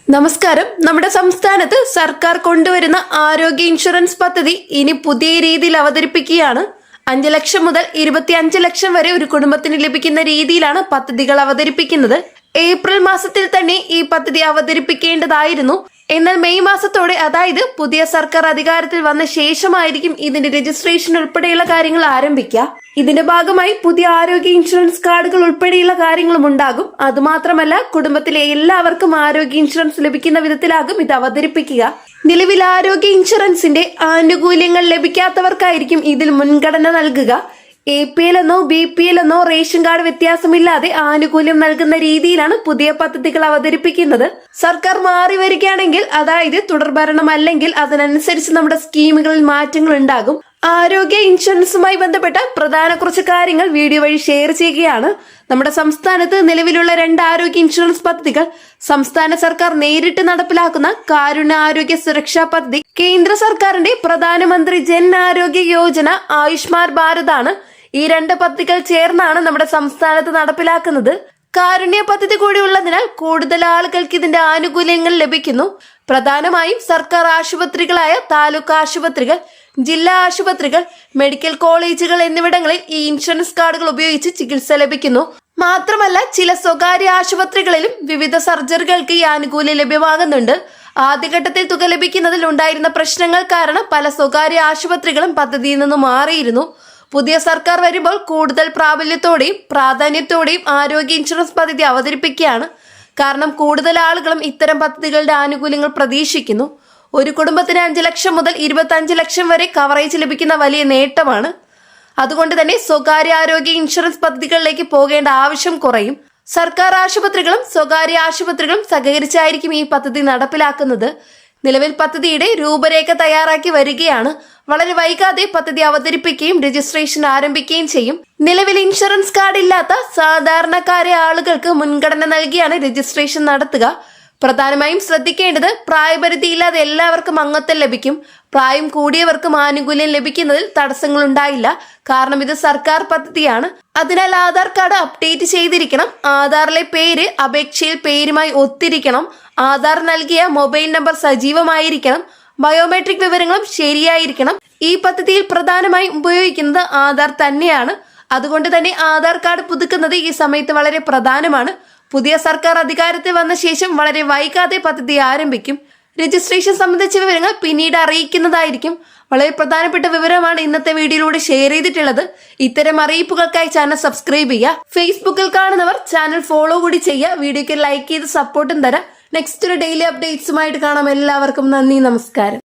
നമസ്കാരം. നമ്മുടെ സംസ്ഥാനത്ത് സർക്കാർ കൊണ്ടുവരുന്ന ആരോഗ്യ ഇൻഷുറൻസ് പദ്ധതി ഇനി പുതിയ രീതിയിൽ അവതരിപ്പിക്കുകയാണ്. 5 ലക്ഷം മുതൽ 25 ലക്ഷം വരെ ഒരു കുടുംബത്തിന് ലഭിക്കുന്ന രീതിയിലാണ് പദ്ധതികൾ അവതരിപ്പിക്കുന്നത്. ഏപ്രിൽ മാസത്തിൽ തന്നെ ഈ പദ്ധതി അവതരിപ്പിക്കേണ്ടതായിരുന്നു. എന്നാൽ മെയ് മാസത്തോടെ, അതായത് പുതിയ സർക്കാർ അധികാരത്തിൽ വന്ന ശേഷമായിരിക്കും ഇതിന്റെ രജിസ്ട്രേഷൻ ഉൾപ്പെടെയുള്ള കാര്യങ്ങൾ ആരംഭിക്കുക. ഇതിന്റെ ഭാഗമായി പുതിയ ആരോഗ്യ ഇൻഷുറൻസ് കാർഡുകൾ ഉൾപ്പെടെയുള്ള കാര്യങ്ങളും ഉണ്ടാകും. അതുമാത്രമല്ല, കുടുംബത്തിലെ എല്ലാവർക്കും ആരോഗ്യ ഇൻഷുറൻസ് ലഭിക്കുന്ന വിധത്തിലാകും ഇത് അവതരിപ്പിക്കുക. നിലവിൽ ആരോഗ്യ ഇൻഷുറൻസിന്റെ ആനുകൂല്യങ്ങൾ ലഭിക്കാത്തവർക്കായിരിക്കും ഇതിൽ മുൻഗണന നൽകുക. APL എന്നോ BPL എന്നോ റേഷൻ കാർഡ് വ്യത്യാസമില്ലാതെ ആനുകൂല്യം നൽകുന്ന രീതിയിലാണ് പുതിയ പദ്ധതികൾ അവതരിപ്പിക്കുന്നത്. സർക്കാർ മാറി വരികയാണെങ്കിൽ, അതായത് തുടർഭരണം അല്ലെങ്കിൽ അതിനനുസരിച്ച് നമ്മുടെ സ്കീമുകളിൽ മാറ്റങ്ങൾ ഉണ്ടാകും. ആരോഗ്യ ഇൻഷുറൻസുമായി ബന്ധപ്പെട്ട പ്രധാന കുറച്ച് കാര്യങ്ങൾ വീഡിയോ വഴി ഷെയർ ചെയ്യുകയാണ്. നമ്മുടെ സംസ്ഥാനത്ത് നിലവിലുള്ള 2 ആരോഗ്യ ഇൻഷുറൻസ് പദ്ധതികൾ സംസ്ഥാന സർക്കാർ നേരിട്ട് നടപ്പിലാക്കുന്ന കാരുണ്യ ആരോഗ്യ സുരക്ഷാ പദ്ധതി, കേന്ദ്ര സർക്കാരിന്റെ പ്രധാനമന്ത്രി ജൻ ആരോഗ്യ യോജന, ആയുഷ്മാൻ ഭാരത് ആണ്. ഈ 2 പദ്ധതികൾ ചേർന്നാണ് നമ്മുടെ സംസ്ഥാനത്ത് നടപ്പിലാക്കുന്നത്. കാരുണ്യ പദ്ധതി കൂടി ഉള്ളതിനാൽ കൂടുതൽ ആളുകൾക്ക് ഇതിന്റെ ആനുകൂല്യങ്ങൾ ലഭിക്കുന്നു. പ്രധാനമായും സർക്കാർ ആശുപത്രികളായ താലൂക്ക് ആശുപത്രികൾ, ജില്ലാ ആശുപത്രികൾ, മെഡിക്കൽ കോളേജുകൾ എന്നിവിടങ്ങളിൽ ഈ ഇൻഷുറൻസ് കാർഡുകൾ ഉപയോഗിച്ച് ചികിത്സ ലഭിക്കുന്നു. മാത്രമല്ല, ചില സ്വകാര്യ ആശുപത്രികളിലും വിവിധ സർജറികൾക്ക് ഈ ആനുകൂല്യം ലഭ്യമാകുന്നുണ്ട്. ആദ്യഘട്ടത്തിൽ തുക ലഭിക്കുന്നതിൽ ഉണ്ടായിരുന്ന പ്രശ്നങ്ങൾ കാരണം പല സ്വകാര്യ ആശുപത്രികളും പദ്ധതിയിൽ നിന്നും മാറിയിരുന്നു. പുതിയ സർക്കാർ വരുമ്പോൾ കൂടുതൽ പ്രാബല്യത്തോടെയും പ്രാധാന്യത്തോടെയും ആരോഗ്യ ഇൻഷുറൻസ് പദ്ധതി അവതരിപ്പിക്കുകയാണ്. കാരണം കൂടുതൽ ആളുകളും ഇത്തരം പദ്ധതികളുടെ ആനുകൂല്യങ്ങൾ പ്രതീക്ഷിക്കുന്നു. ഒരു കുടുംബത്തിന് 5 ലക്ഷം മുതൽ 25 ലക്ഷം വരെ കവറേജ് ലഭിക്കുന്ന വലിയ നേട്ടമാണ്. അതുകൊണ്ട് തന്നെ സ്വകാര്യ ആരോഗ്യ ഇൻഷുറൻസ് പദ്ധതികളിലേക്ക് പോകേണ്ട ആവശ്യം കുറയും. സർക്കാർ ആശുപത്രികളും സ്വകാര്യ ആശുപത്രികളും സഹകരിച്ചായിരിക്കും ഈ പദ്ധതി നടപ്പിലാക്കുന്നത്. നിലവിൽ പദ്ധതിയുടെ രൂപരേഖ തയ്യാറാക്കി വരികയാണ്. വളരെ വൈകാതെ പദ്ധതി അവതരിപ്പിക്കുകയും രജിസ്ട്രേഷൻ ആരംഭിക്കുകയും ചെയ്യും. നിലവിൽ ഇൻഷുറൻസ് കാർഡ് ഇല്ലാത്ത സാധാരണക്കാരെ ആളുകൾക്ക് മുൻഗണന നൽകിയാണ് രജിസ്ട്രേഷൻ നടത്തുക. പ്രധാനമായും ശ്രദ്ധിക്കേണ്ടത്, പ്രായപരിധിയില്ലാതെ എല്ലാവർക്കും അംഗത്വം ലഭിക്കും. പ്രായം കൂടിയവർക്കും ആനുകൂല്യം ലഭിക്കുന്നതിൽ തടസ്സങ്ങൾ ഉണ്ടായില്ല. കാരണം ഇത് സർക്കാർ പദ്ധതിയാണ്. അതിനാൽ ആധാർ കാർഡ് അപ്ഡേറ്റ് ചെയ്തിരിക്കണം. ആധാറിലെ പേര് അപേക്ഷയിൽ പേരുമായി ഒത്തിരിക്കണം. ആധാർ നൽകിയ മൊബൈൽ നമ്പർ സജീവമായിരിക്കണം. ബയോമെട്രിക് വിവരങ്ങളും ശരിയായിരിക്കണം. ഈ പദ്ധതിയിൽ പ്രധാനമായും ഉപയോഗിക്കുന്നത് ആധാർ തന്നെയാണ്. അതുകൊണ്ട് തന്നെ ആധാർ കാർഡ് പുതുക്കുന്നത് ഈ സമയത്ത് വളരെ പ്രധാനമാണ്. പുതിയ സർക്കാർ അധികാരത്തിൽ വന്ന ശേഷം വളരെ വൈകാതെ പദ്ധതി ആരംഭിക്കും. രജിസ്ട്രേഷൻ സംബന്ധിച്ച വിവരങ്ങൾ പിന്നീട് അറിയിക്കുന്നതായിരിക്കും. വളരെ പ്രധാനപ്പെട്ട വിവരമാണ് ഇന്നത്തെ വീഡിയോയിലൂടെ ഷെയർ ചെയ്തിട്ടുള്ളത്. ഇത്തരം അറിയിപ്പുകൾക്കായി ചാനൽ സബ്സ്ക്രൈബ് ചെയ്യുക. ഫേസ്ബുക്കിൽ കാണുന്നവർ ചാനൽ ഫോളോ കൂടി ചെയ്യുക. വീഡിയോക്ക് ലൈക്ക് ചെയ്ത് സപ്പോർട്ടും തരാം. നെക്സ്റ്റ് ഒരു ഡെയിലി അപ്ഡേറ്റ്സുമായിട്ട് കാണാം. എല്ലാവർക്കും നന്ദി, നമസ്കാരം.